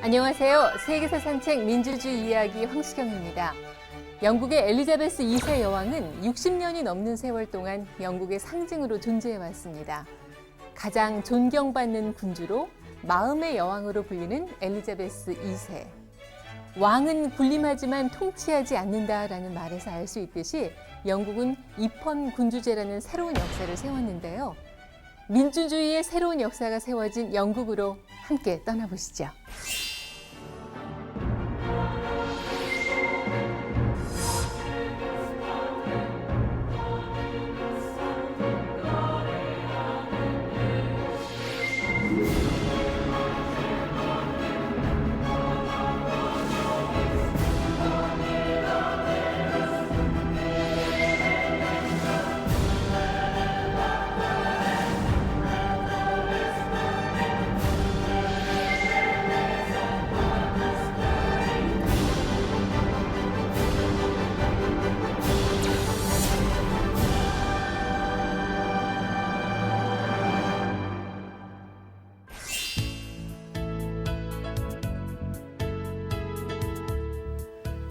안녕하세요. 세계사 산책 민주주의 이야기 황수경입니다. 영국의 엘리자베스 2세 여왕은 60년이 넘는 세월 동안 영국의 상징으로 존재해왔습니다. 가장 존경받는 군주로 마음의 여왕으로 불리는 엘리자베스 2세. 왕은 군림하지만 통치하지 않는다라는 말에서 알 수 있듯이 영국은 입헌 군주제라는 새로운 역사를 세웠는데요. 민주주의의 새로운 역사가 세워진 영국으로 함께 떠나보시죠.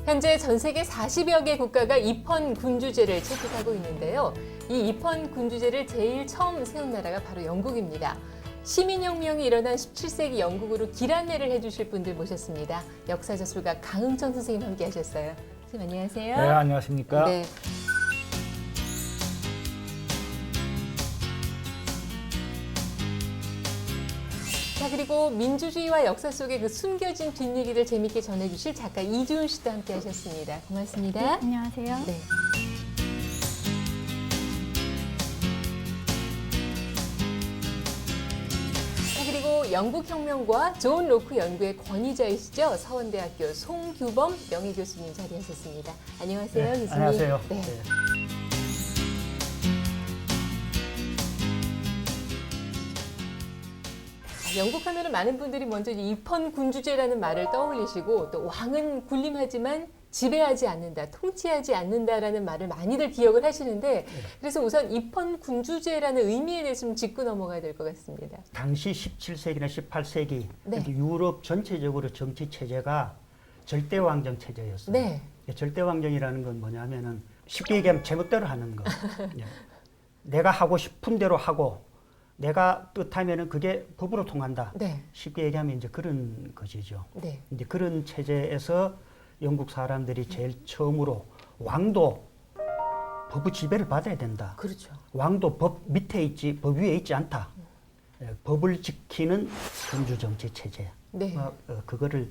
현재 전 세계 40여 개 국가가 입헌 군주제를 채택하고 있는데요. 이 입헌 군주제를 제일 처음 세운 나라가 바로 영국입니다. 시민혁명이 일어난 17세기 영국으로 길 안내를 해주실 분들 모셨습니다. 역사저술가 강흥천 선생님 함께 하셨어요. 선생님 안녕하세요. 네, 안녕하십니까. 네. 자, 그리고 민주주의와 역사 속의 그 숨겨진 뒷얘기를 재밌게 전해주실 작가 이주은 씨도 함께 하셨습니다. 고맙습니다. 네, 안녕하세요. 네. 자, 그리고 영국혁명과 존 로크 연구의 권위자이시죠. 서원대학교 송규범 명예교수님 자리하셨습니다. 안녕하세요, 네, 교수님. 안녕하세요. 네. 네. 영국 하면은 많은 분들이 먼저 입헌 군주제라는 말을 떠올리시고 또 왕은 군림하지만 지배하지 않는다, 통치하지 않는다라는 말을 많이들 기억을 하시는데 그래서 우선 입헌 군주제라는 의미에 대해서 좀 짚고 넘어가야 될 것 같습니다. 당시 17세기나 18세기 네. 유럽 전체적으로 정치 체제가 절대왕정 체제였어요. 네. 절대왕정이라는 건 뭐냐면은 쉽게 얘기하면 제멋대로 하는 거. 예. 내가 하고 싶은 대로 하고 내가 뜻하면은 그게 법으로 통한다. 네. 쉽게 얘기하면 이제 그런 것이죠. 네. 이제 그런 체제에서 영국 사람들이 제일 처음으로 왕도 법의 지배를 받아야 된다. 그렇죠. 왕도 법 밑에 있지 법 위에 있지 않다. 예, 법을 지키는 군주 정치 체제. 네. 그거를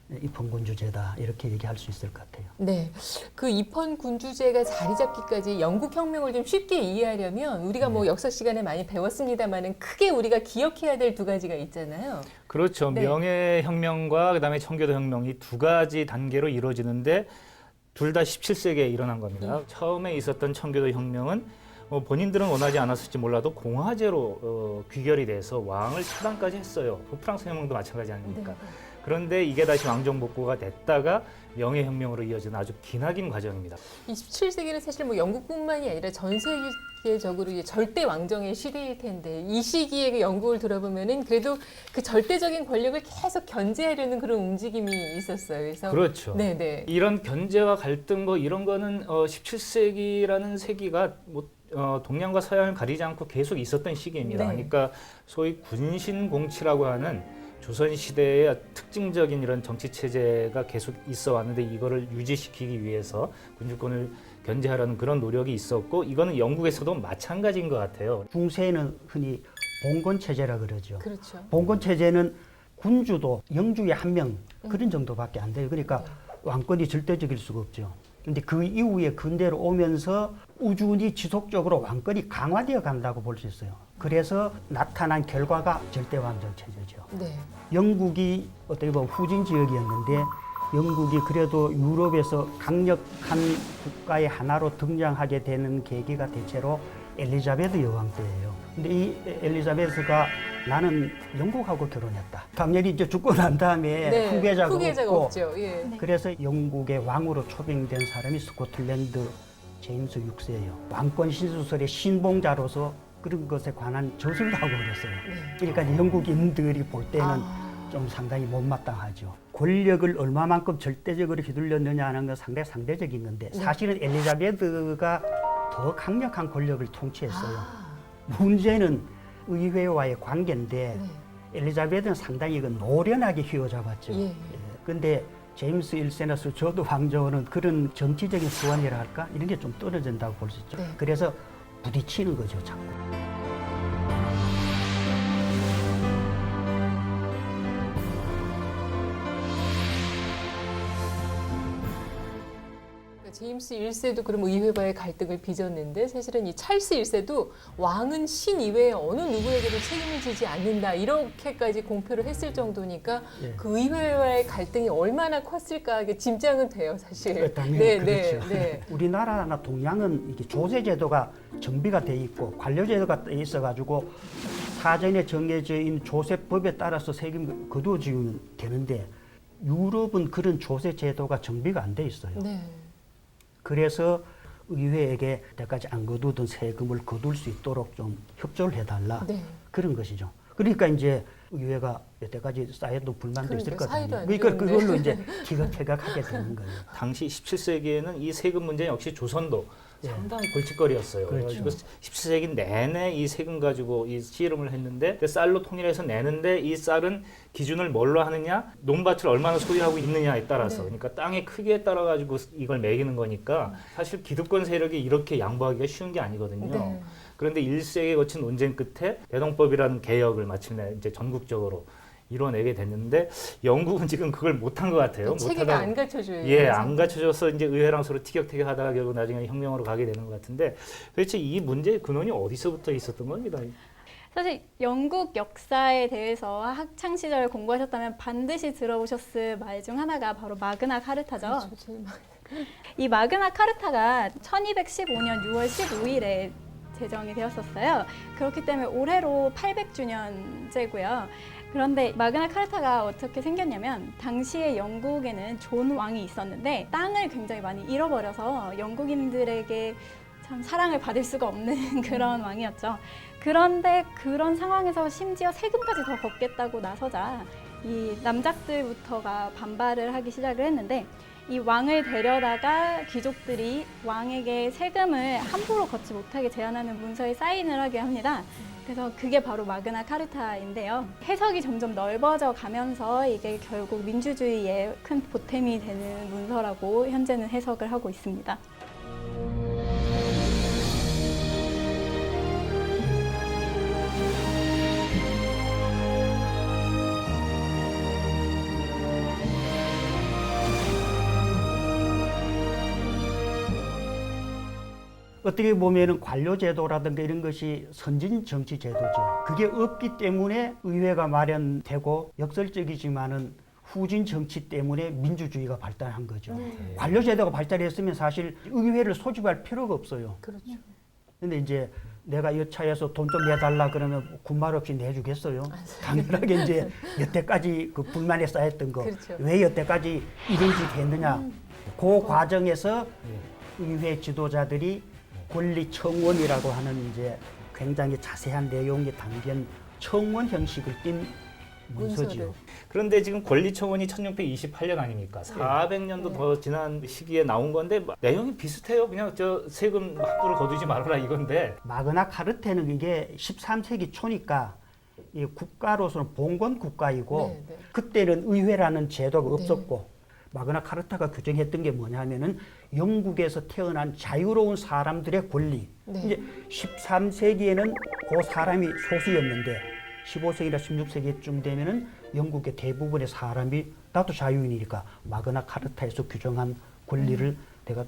입헌군주제다 이렇게 얘기할 수 있을 것 같아요. 네. 그 입헌 군주제가 자리 잡기까지 영국 혁명을 좀 쉽게 이해하려면 우리가 뭐 역사 시간에 많이 배웠습니다만은 크게 우리가 기억해야 될 두 가지가 있잖아요. 그렇죠. 네. 명예혁명과 그다음에 청교도혁명 이 두 가지 단계로 이루어지는데 둘 다 17세기에 일어난 겁니다. 처음에 있었던 청교도혁명은 본인들은 원하지 않았을지 몰라도 공화제로 귀결이 돼서 왕을 처단까지 했어요. 프랑스 혁명도 마찬가지 아닙니까? 네. 그런데 이게 다시 왕정 복구가 됐다가 명예혁명으로 이어진 아주 기나긴 과정입니다. 이 17세기는 사실 뭐 영국뿐만이 아니라 전 세계적으로 이제 절대 왕정의 시대일 텐데 이 시기에 그 영국을 돌아보면은 그래도 그 절대적인 권력을 계속 견제하려는 그런 움직임이 있었어요. 그래서 그렇죠. 네네. 이런 견제와 갈등 뭐 이런 거는 17세기라는 세기가 뭐 동양과 서양을 가리지 않고 계속 있었던 시기입니다. 네. 그러니까 소위 군신공치라고 하는 조선 시대의 특징적인 이런 정치 체제가 계속 있어 왔는데 이거를 유지시키기 위해서 군주권을 견제하려는 그런 노력이 있었고 이거는 영국에서도 마찬가지인 것 같아요. 중세에는 흔히 봉건 체제라 그러죠. 그렇죠. 봉건 체제는 군주도 영주의 한 명 그런 정도밖에 안 돼요. 그러니까 왕권이 절대적일 수가 없죠. 근데 그 이후에 근대로 오면서 꾸준히 지속적으로 왕권이 강화되어 간다고 볼 수 있어요. 그래서 나타난 결과가 절대왕정 체제죠. 네. 영국이 어떻게 보면 후진 지역이었는데 영국이 그래도 유럽에서 강력한 국가의 하나로 등장하게 되는 계기가 대체로 엘리자베스 여왕 때예요. 근데 이 엘리자베스가 나는 영국하고 결혼했다. 당연히 이제 죽고 난 다음에 네. 후계자가 없고 없죠. 예. 네. 그래서 영국의 왕으로 초빙된 사람이 스코틀랜드 제임스 6세예요. 왕권 신수설의 신봉자로서 그런 것에 관한 저술도 하고 그랬어요. 네. 그러니까 영국인들이 볼 때는 좀 상당히 못마땅하죠. 권력을 얼마만큼 절대적으로 휘둘렸느냐 하는 건 상당히 상대적인 건데 사실은 엘리자베드가 더 강력한 권력을 통치했어요. 문제는 의회와의 관계인데 엘리자베드는 상당히 그 노련하게 휘어잡았죠. 그런데 제임스 1세나 저도 왕조는 그런 정치적인 수완이라 할까? 이런 게 좀 떨어진다고 볼 수 있죠. 그래서 부딪히는 거죠, 자꾸. 제임스 1세도 그럼 의회와의 갈등을 빚었는데 사실은 이 찰스 1세도 왕은 신 이외에 어느 누구에게도 책임을 지지 않는다 이렇게까지 공표를 했을 정도니까 그 의회와의 갈등이 얼마나 컸을까 이게 짐작은 돼요 사실. 당연히 그렇죠. 우리나라나 동양은 이게 조세 제도가 정비가 돼 있고 관료 제도가 돼 있어가지고 사전에 정해져 있는 조세법에 따라서 세금 거두어지면 되는데 유럽은 그런 조세 제도가 정비가 안 돼 있어요. 그래서 의회에게 여태까지 안 거두던 세금을 거둘 수 있도록 좀 협조를 해달라 그런 것이죠. 그러니까 이제 의회가 여태까지 쌓였던 불만도 있을 것 아니에요. 그러니까 그걸로 이제 기각하게 되는 거예요. 당시 17세기에는 이 세금 문제는 역시 조선도 상당히 골칫거리였어요. 그렇죠. 17세기 내내 이 세금 가지고 이 씨름을 했는데 쌀로 통일해서 내는데 이 쌀은 기준을 뭘로 하느냐, 논밭을 얼마나 소유하고 있느냐에 따라서 그러니까 땅의 크기에 따라 가지고 이걸 매기는 거니까 사실 기득권 세력이 이렇게 양보하기가 쉬운 게 아니거든요. 그런데 1세기에 거친 논쟁 끝에 대동법이라는 개혁을 마침내 이제 전국적으로 이뤄내게 됐는데 영국은 지금 그걸 못한 것 같아요. 체계가 안 갖춰줘요. 안 갖춰져서 이제 의회랑 서로 티격태격하다가 결국 나중에 혁명으로 가게 되는 것 같은데 도대체 이 문제의 근원이 어디서부터 있었던 겁니다. 사실 영국 역사에 대해서 학창 시절 공부하셨다면 반드시 들어보셨을 말 중 하나가 바로 마그나 카르타죠. 이 마그나 카르타가 1215년 6월 15일에 제정이 되었었어요. 그렇기 때문에 올해로 800주년째고요. 그런데 마그나 카르타가 어떻게 생겼냐면 당시에 영국에는 존 왕이 있었는데 땅을 굉장히 많이 잃어버려서 영국인들에게 참 사랑을 받을 수가 없는 그런 왕이었죠. 그런데 그런 상황에서 심지어 세금까지 더 걷겠다고 나서자 이 남작들부터가 반발을 하기 시작을 했는데 이 왕을 데려다가 귀족들이 왕에게 세금을 함부로 걷지 못하게 제한하는 문서에 사인을 하게 합니다. 그래서 그게 바로 마그나 카르타인데요. 해석이 점점 넓어져 가면서 이게 결국 민주주의에 큰 보탬이 되는 문서라고 현재는 해석을 하고 있습니다. 어떻게 보면은 관료제도라든가 이런 것이 선진 정치 제도죠. 그게 없기 때문에 의회가 마련되고 역설적이지만은 후진 정치 때문에 민주주의가 발달한 거죠. 관료제도가 발달했으면 사실 의회를 소집할 필요가 없어요. 그렇죠. 근데 이제 내가 이 차에서 돈 좀 내달라 그러면 군말 없이 내주겠어요. 당연하게 이제 여태까지 그 불만에 쌓였던 거, 왜 여태까지 이런 짓 했느냐. 그 과정에서 의회 지도자들이 권리 청원이라고 하는 이제 굉장히 자세한 내용이 담긴 청원 형식을 띈 문서죠. 그런데 지금 권리청원이 1628년 아닙니까? 400년도 더 지난 시기에 나온 건데 내용이 비슷해요. 그냥 저 세금 함부로 거두지 말아라 이건데. 마그나 카르타는 이게 13세기 초니까 이 국가로서는 봉건 국가이고 그때는 의회라는 제도가 없었고 마그나 카르타가 규정했던 게 뭐냐면은 영국에서 태어난 자유로운 사람들의 권리. 이제 13세기에는 그 사람이 소수였는데 15세기나 16세기쯤 되면은 영국의 대부분의 사람이 나도 자유인이니까 마그나 카르타에서 규정한 권리를 내가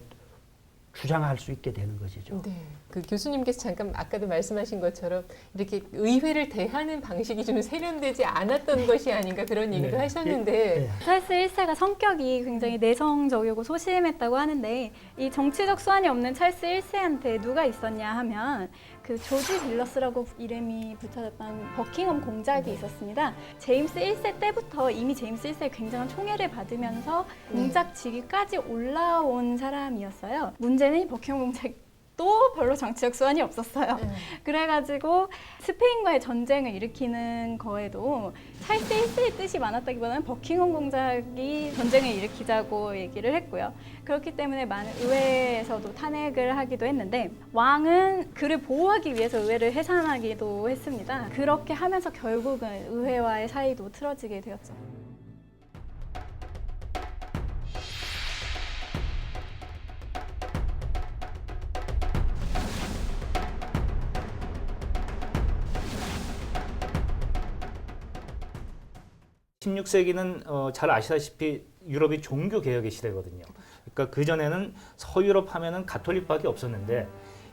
주장할 수 있게 되는 것이죠. 네. 그 교수님께서 잠깐 아까도 말씀하신 것처럼 이렇게 의회를 대하는 방식이 좀 세련되지 않았던 것이 아닌가 그런 얘기도 하셨는데 찰스 1세가 성격이 굉장히 내성적이고 소심했다고 하는데 이 정치적 수완이 없는 찰스 1세한테 누가 있었냐 하면 그 조지 빌러스라고 이름이 붙여졌던 버킹엄 공작이 있었습니다. 제임스 1세 때부터 이미 제임스 1세의 굉장한 총애를 받으면서 공작 직위까지 올라온 사람이었어요. 문제는 이 버킹엄 공작 또 별로 정치적 수완이 없었어요. 그래가지고 스페인과의 전쟁을 일으키는 거에도 찰스 1세의 뜻이 많았다기보다는 버킹엄 공작이 전쟁을 일으키자고 얘기를 했고요. 그렇기 때문에 많은 의회에서도 탄핵을 하기도 했는데 왕은 그를 보호하기 위해서 의회를 해산하기도 했습니다. 그렇게 하면서 결국은 의회와의 사이도 틀어지게 되었죠. 십육 세기는 잘 아시다시피 유럽이 종교 개혁의 시대거든요. 그러니까 그 전에는 서유럽 하면은 가톨릭밖에 없었는데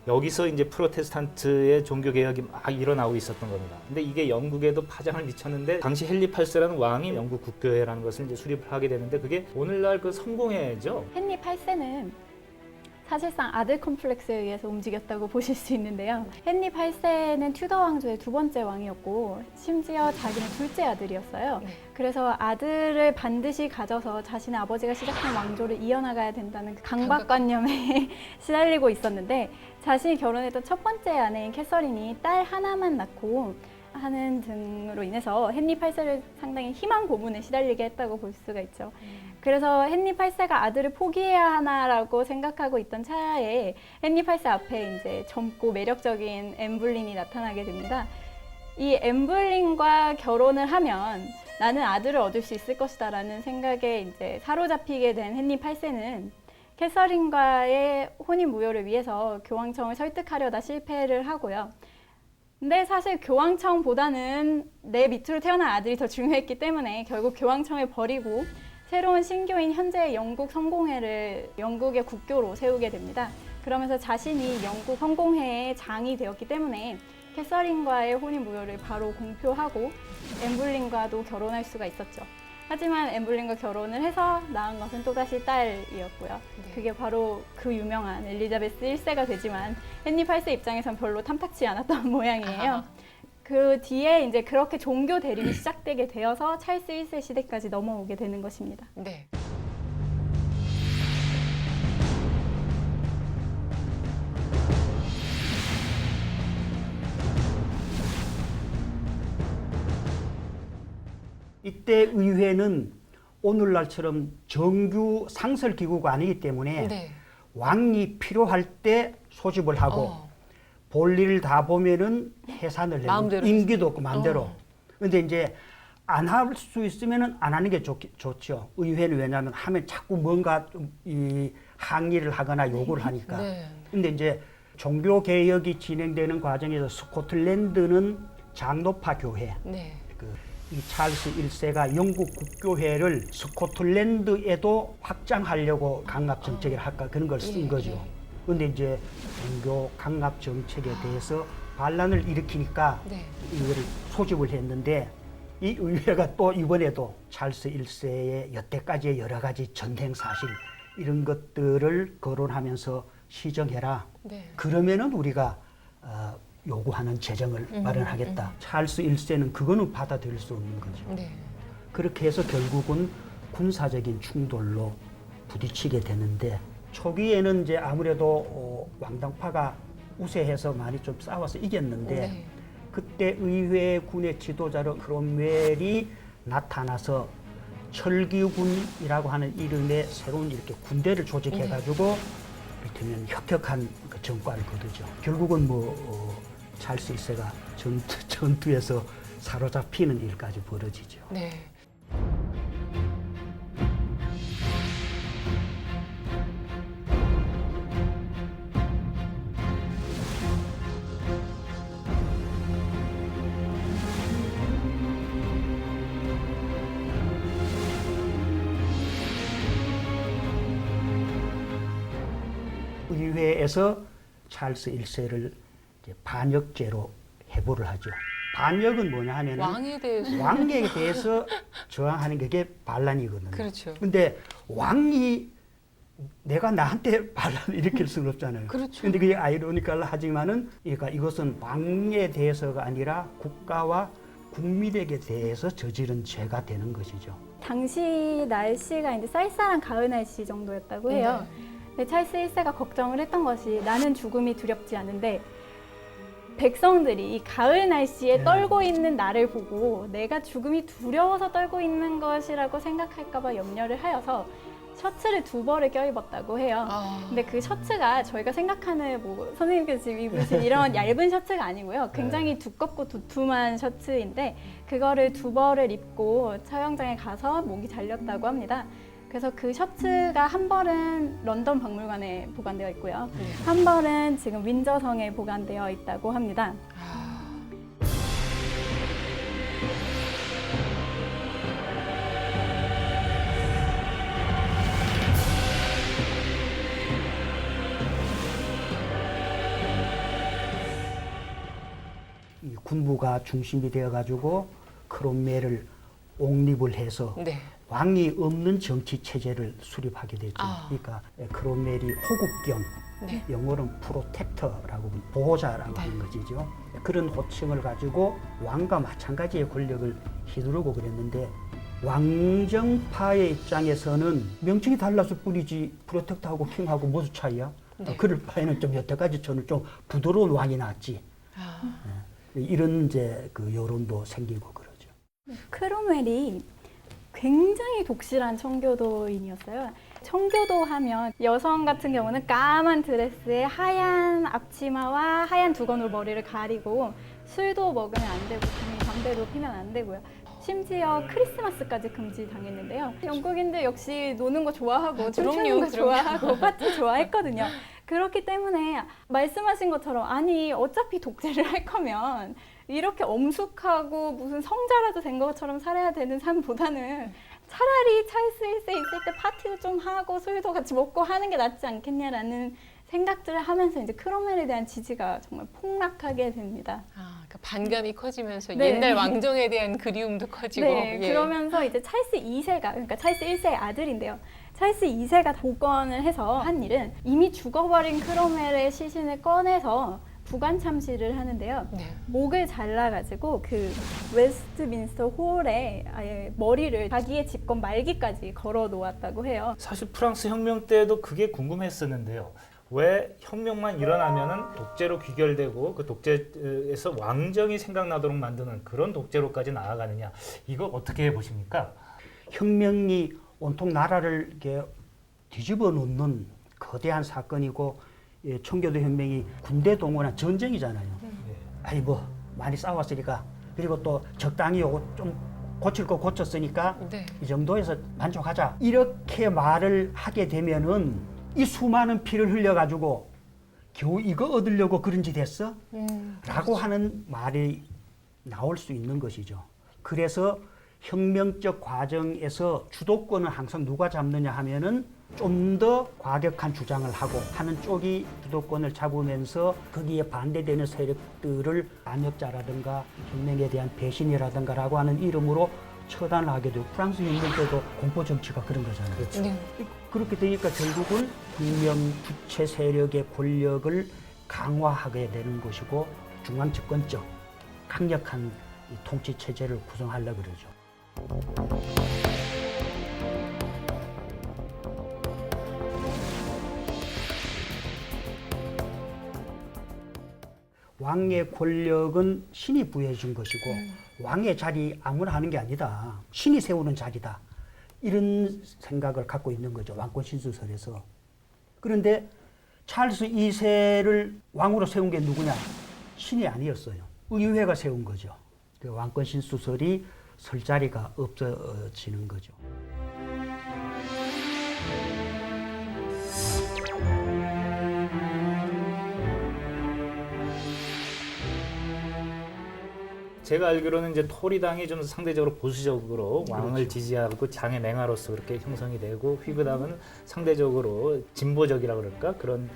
여기서 이제 프로테스탄트의 종교 개혁이 막 일어나고 있었던 겁니다. 근데 이게 영국에도 파장을 미쳤는데 당시 헨리 8세라는 왕이 영국 국교회라는 것을 이제 수립을 하게 되는데 그게 오늘날 그 성공회죠. 헨리 8세는 사실상 아들 컴플렉스에 의해서 움직였다고 보실 수 있는데요. 헨리 8세는 튜더 왕조의 두 번째 왕이었고 심지어 자기는 둘째 아들이었어요. 그래서 아들을 반드시 가져서 자신의 아버지가 시작한 왕조를 이어나가야 된다는 그 강박관념에 시달리고 있었는데 자신이 결혼했던 첫 번째 아내인 캐서린이 딸 하나만 낳고 하는 등으로 인해서 헨리 8세를 상당히 희망 고문에 시달리게 했다고 볼 수가 있죠. 그래서 헨리 8세가 아들을 포기해야 하나라고 생각하고 있던 차에 헨리 8세 앞에 이제 젊고 매력적인 앤블린이 나타나게 됩니다. 이 앤블린과 결혼을 하면 나는 아들을 얻을 수 있을 것이다라는 생각에 이제 사로잡히게 된 헨리 8세는 캐서린과의 혼인 무효를 위해서 교황청을 설득하려다 실패를 하고요. 근데 사실 교황청보다는 내 밑으로 태어난 아들이 더 중요했기 때문에 결국 교황청을 버리고 새로운 신교인 현재의 영국 성공회를 영국의 국교로 세우게 됩니다. 그러면서 자신이 영국 성공회의 장이 되었기 때문에 캐서린과의 혼인 무효를 바로 공표하고 앤블린과도 결혼할 수가 있었죠. 하지만 앤블린과 결혼을 해서 낳은 것은 또다시 딸이었고요. 그게 바로 그 유명한 엘리자베스 1세가 되지만 헨리 8세 입장에선 별로 탐탁치 않았던 모양이에요. 그 뒤에 이제 그렇게 종교 대립이 시작되게 되어서 찰스 1세 시대까지 넘어오게 되는 것입니다. 네. 이때 의회는 오늘날처럼 정규 상설기구가 아니기 때문에 네. 왕이 필요할 때 소집을 하고 볼일을 다 보면은 해산을 내고 마음대로 임기도 없고 마음대로. 근데 이제 안 할 수 있으면은 안 하는 게 좋죠. 의회는 왜냐하면 하면 자꾸 뭔가 좀 이 항의를 하거나 요구를 하니까. 네. 근데 이제 종교 개혁이 진행되는 과정에서 스코틀랜드는 장로파 교회, 네. 이 찰스 1세가 영국 국교회를 스코틀랜드에도 확장하려고 강압 정책을 할까 그런 걸 쓴 거죠. 그런데 이제 종교 강압 정책에 대해서 반란을 일으키니까 네. 의회를 소집을 했는데 이 의회가 또 이번에도 찰스 1세의 여태까지의 여러 가지 전행 사실 이런 것들을 거론하면서 시정해라. 네. 그러면은 우리가 요구하는 재정을 마련하겠다. 찰스 1세는 그거는 받아들일 수 없는 거죠. 네. 그렇게 해서 결국은 군사적인 충돌로 부딪히게 되는데 초기에는 이제 아무래도 왕당파가 우세해서 많이 좀 싸워서 이겼는데 네. 그때 의회 군의 지도자로 크롬웰이 나타나서 철기군이라고 하는 이름의 새로운 이렇게 군대를 조직해가지고 이를테면 혁혁한 그 전과를 거두죠. 결국은 찰스 1세가 전투에서 사로잡히는 일까지 벌어지죠. 네. 의회에서 찰스 1세를 반역죄로 해부를 하죠. 반역은 뭐냐 하면 왕에 대해서. 왕에 대해서 저항하는 게 반란이거든요. 그렇죠. 근데 왕이 내가 나한테 반란을 일으킬 수는 없잖아요. 그렇죠. 근데 그게 아이러니컬 하지만은 그러니까 이것은 왕에 대해서가 아니라 국가와 국민에게 대해서 저지른 죄가 되는 것이죠. 당시 날씨가 이제 쌀쌀한 가을 날씨 정도였다고 해요. 근데 찰스 1세가 걱정을 했던 것이 나는 죽음이 두렵지 않은데 백성들이 이 가을 날씨에 떨고 있는 나를 보고 내가 죽음이 두려워서 떨고 있는 것이라고 생각할까 봐 염려를 하여서 셔츠를 2벌을 껴입었다고 해요. 근데 그 셔츠가 저희가 생각하는 뭐 선생님께서 지금 입으신 이런 얇은 셔츠가 아니고요. 굉장히 두껍고 두툼한 셔츠인데 그거를 2벌을 입고 촬영장에 가서 목이 잘렸다고 합니다. 그래서 그 셔츠가 한 벌은 런던 박물관에 보관되어 있고요. 한 벌은 지금 윈저성에 보관되어 있다고 합니다. 이 군부가 중심이 되어가지고 크롬멜을 옹립을 해서 네. 왕이 없는 정치 체제를 수립하게 됐죠. 그러니까 크롬멜이 호국경, 네. 영어로는 프로텍터라고 보호자라고 하는 것이죠. 그런 호칭을 가지고 왕과 마찬가지의 권력을 휘두르고 그랬는데 왕정파의 입장에서는 명칭이 달랐을 뿐이지 프로텍터하고 킹하고 무슨 차이야? 네. 그럴 바에는 좀 여태까지 저는 좀 부드러운 왕이 낫지. 이런 이제 그 여론도 생기고 그러죠. 크롬웰이 굉장히 독실한 청교도인이었어요. 청교도 하면 여성 같은 경우는 까만 드레스에 하얀 앞치마와 하얀 두건으로 머리를 가리고 술도 먹으면 안 되고 담배도 피면 안 되고요. 심지어 크리스마스까지 금지당했는데요. 영국인들 역시 노는 거 좋아하고 춤추는 거 좋아하고 파티 좋아했거든요. 그렇기 때문에 말씀하신 것처럼 아니 어차피 독재를 할 거면 이렇게 엄숙하고 무슨 성자라도 된 것처럼 살아야 되는 삶보다는 차라리 찰스 1세 있을 때 파티도 좀 하고 술도 같이 먹고 하는 게 낫지 않겠냐라는 생각들을 하면서 이제 크롬웰에 대한 지지가 정말 폭락하게 됩니다. 그러니까 반감이 커지면서 네. 옛날 왕정에 대한 그리움도 커지고. 네, 예. 그러면서 이제 찰스 2세가 그러니까 찰스 1세의 아들인데요. 찰스 2세가 복권을 해서 한 일은 이미 죽어버린 크롬웰의 시신을 꺼내서 부관 참시를 하는데요. 네. 목을 잘라가지고 그 웨스트민스터 홀에 아예 머리를 자기의 집권 말기까지 걸어 놓았다고 해요. 사실 프랑스 혁명 때도 그게 궁금했었는데요. 왜 혁명만 일어나면은 독재로 귀결되고 그 독재에서 왕정이 생각나도록 만드는 그런 독재로까지 나아가느냐. 이거 어떻게 보십니까? 혁명이 온통 나라를 이렇게 뒤집어 놓는 거대한 사건이고 청교도 혁명이 군대 동원한 전쟁이잖아요. 아니 뭐 많이 싸웠으니까 그리고 또 적당히 요거 좀 고칠 거 고쳤으니까 네. 이 정도에서 만족하자 이렇게 말을 하게 되면은 이 수많은 피를 흘려가지고 겨우 이거 얻으려고 그런 짓 했어? 라고 하는 말이 나올 수 있는 것이죠. 그래서 혁명적 과정에서 주도권을 항상 누가 잡느냐 하면은 좀 더 과격한 주장을 하고 하는 쪽이 주도권을 잡으면서 거기에 반대되는 세력들을 반역자라든가 혁명에 대한 배신이라든가라고 하는 이름으로 처단을 하게 되고 프랑스 혁명 때도 공포 정치가 그런 거잖아요. 그렇죠. 네. 그렇게 되니까 결국은 혁명 주체 세력의 권력을 강화하게 되는 것이고 중앙 집권적 강력한 이 통치 체제를 구성하려고 그러죠. 왕의 권력은 신이 부여해 준 것이고 왕의 자리 아무나 하는 게 아니다. 신이 세우는 자리다. 이런 생각을 갖고 있는 거죠. 왕권 신수설에서. 그런데 찰스 2세를 왕으로 세운 게 누구냐? 신이 아니었어요. 의회가 세운 거죠. 그 왕권 신수설이 설 자리가 없어지는 거죠. 제가 알기로는 이제 토리당이 좀 상대적으로 보수적으로 왕을 그렇죠. 지지하고 장의 맹아로서 그렇게 형성이 되고 휘그당은 상대적으로 진보적이라 그럴까 그런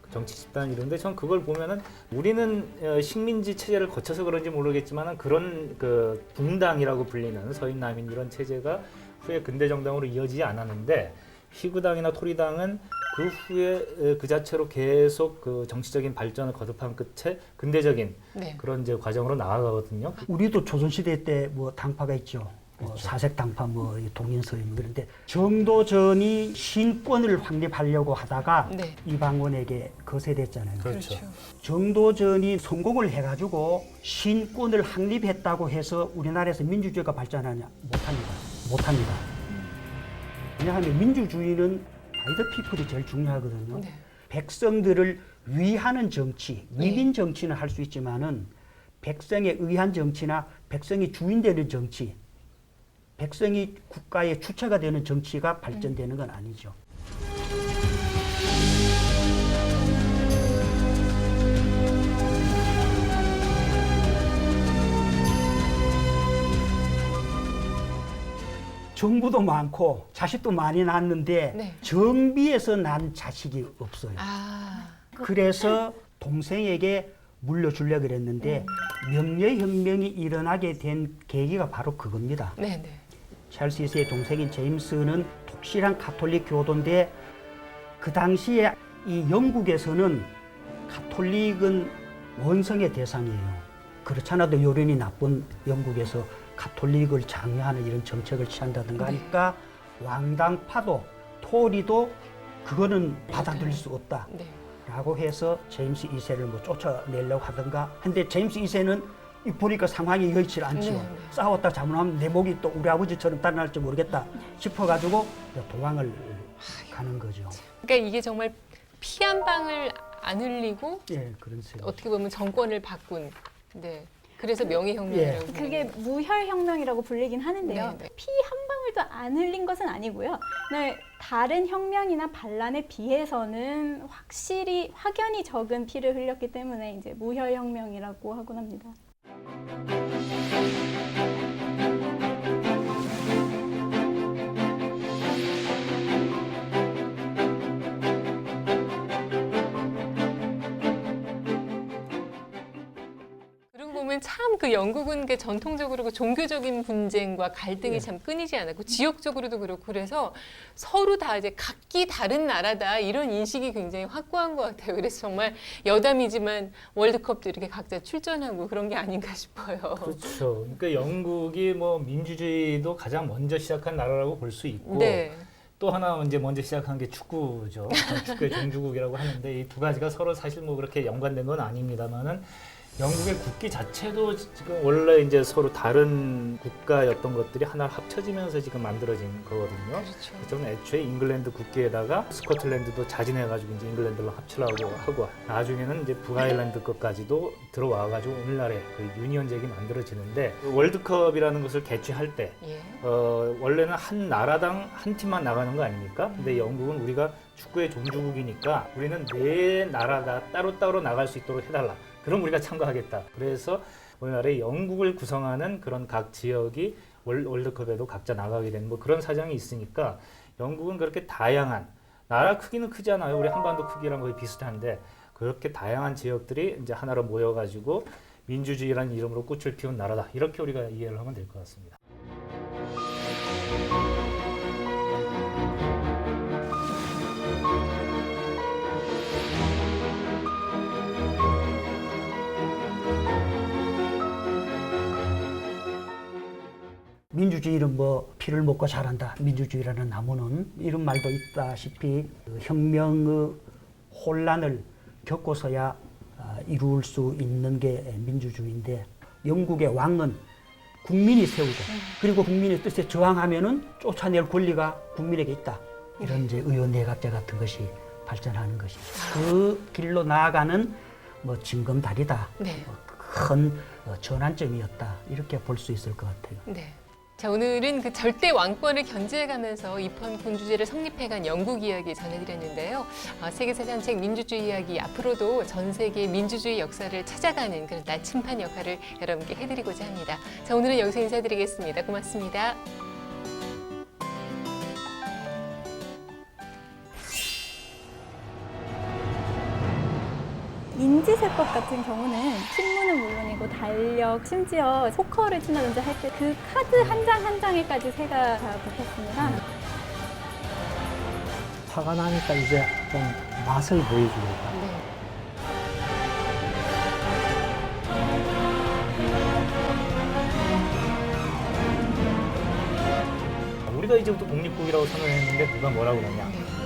정치 집단 이런데 전 그걸 보면은 우리는 식민지 체제를 거쳐서 그런지 모르겠지만은 그런 그 붕당이라고 불리는 서인남인 이런 체제가 후에 근대 정당으로 이어지지 않았는데 휘그당이나 토리당은 그 후에 그 자체로 계속 그 정치적인 발전을 거듭한 끝에 근대적인 네. 그런 이제 과정으로 나아가거든요. 우리도 조선시대 때 뭐 당파가 있죠. 사색당파 이 동인서임 그런데 정도전이 신권을 확립하려고 하다가 네. 이방원에게 거세됐잖아요. 그렇죠. 정도전이 성공을 해가지고 신권을 확립했다고 해서 우리나라에서 민주주의가 발전하냐? 못합니다. 왜냐하면 민주주의는 바이 더 피플이 제일 중요하거든요. 네. 백성들을 위하는 정치, 위민 정치는 할 수 있지만은 백성에 의한 정치나 백성이 주인 되는 정치, 백성이 국가의 주체가 되는 정치가 발전되는 건 아니죠. 정부도 많고 자식도 많이 낳았는데 네. 정비에서 난 자식이 없어요. 아, 그래서 동생에게 물려주려고 그랬는데 명예혁명이 일어나게 된 계기가 바로 그겁니다. 네네. 찰스 2세의 동생인 제임스는 독실한 가톨릭 교도인데 그 당시에 이 영국에서는 가톨릭은 원성의 대상이에요. 그렇잖아도 여론이 나쁜 영국에서 가톨릭을 장려하는 이런 정책을 취한다든가 하니까 왕당파도 토리도 그거는 받아들일 수 없다. 네. 라고 해서 제임스 2세를 쫓아내려고 하던가. 근데 제임스 2세는 보니까 상황이 여의치 않죠. 네. 싸웠다 잘못하면 내 목이 또 우리 아버지처럼 달아날지 모르겠다 싶어가지고 도망을 가는 거죠. 그러니까 이게 정말 피 한 방을 안 흘리고 예, 그런 셈. 어떻게 보면 정권을 바꾼. 네. 그래서 명예혁명이라고. 그게 무혈혁명이라고 불리긴 하는데요. 네, 네. 피 한 방울도 안 흘린 것은 아니고요. 네, 다른 혁명이나 반란에 비해서는 확연히 적은 피를 흘렸기 때문에 이제 무혈혁명이라고 하곤 합니다. 보면 참 그 영국은 그 전통적으로 그 종교적인 분쟁과 갈등이 참 끊이지 않았고 지역적으로도 그렇고 그래서 서로 다 이제 각기 다른 나라다 이런 인식이 굉장히 확고한 것 같아요. 그래서 정말 여담이지만 월드컵도 이렇게 각자 출전하고 그런 게 아닌가 싶어요. 그렇죠. 그러니까 영국이 뭐 민주주의도 가장 먼저 시작한 나라라고 볼 수 있고 네. 또 하나 이제 먼저 시작한 게 축구죠. 축구의 종주국이라고 하는데 이 두 가지가 서로 사실 뭐 그렇게 연관된 건 아닙니다만은 영국의 국기 자체도 지금 원래 이제 서로 다른 국가였던 것들이 하나 합쳐지면서 지금 만들어진 거거든요. 그렇죠. 저는 애초에 잉글랜드 국기에다가 스코틀랜드도 자진해가지고 이제 잉글랜드로 합치려고 하고 나중에는 이제 북아일랜드 것까지도 들어와가지고 오늘날의 그 유니언잭이 만들어지는데 월드컵이라는 것을 개최할 때 예. 원래는 한 나라당 한 팀만 나가는 거 아닙니까? 근데 영국은 우리가 축구의 종주국이니까 우리는 네 나라가 따로따로 나갈 수 있도록 해달라. 그럼 우리가 참가하겠다. 그래서 오늘날의 영국을 구성하는 그런 각 지역이 월드컵에도 각자 나가게 된 뭐 그런 사정이 있으니까 영국은 그렇게 다양한 나라 크기는 크잖아요. 우리 한반도 크기랑 거의 비슷한데 그렇게 다양한 지역들이 이제 하나로 모여가지고 민주주의라는 이름으로 꽃을 피운 나라다. 이렇게 우리가 이해를 하면 될 것 같습니다. 민주주의는 뭐 피를 먹고 자란다. 민주주의라는 나무는 이런 말도 있다시피 그 혁명의 혼란을 겪고서야 이룰 수 있는 게 민주주의인데 영국의 왕은 국민이 세우고 그리고 국민의 뜻에 저항하면은 쫓아낼 권리가 국민에게 있다. 이런 이제 의원내각제 같은 것이 발전하는 것이죠. 그 길로 나아가는 뭐 징검다리다. 네. 큰 전환점이었다. 이렇게 볼 수 있을 것 같아요. 네. 자, 오늘은 그 절대 왕권을 견제해가면서 입헌 군주제를 성립해간 영국 이야기 전해드렸는데요. 세계사 산책 민주주의 이야기 앞으로도 전 세계 민주주의 역사를 찾아가는 그런 나침반 역할을 여러분께 해드리고자 합니다. 자, 오늘은 여기서 인사드리겠습니다. 고맙습니다. 인지세법 같은 경우는 신문은 물론이고 달력, 심지어 포커를 친다든지 할 때 그 카드 한 장 한 장에까지 새가 다 붙었습니다. 화가 나니까 이제 좀 맛을 보여주겠다. 네. 우리가 이제부터 독립국이라고 선언했는데 누가 뭐라고 그러냐.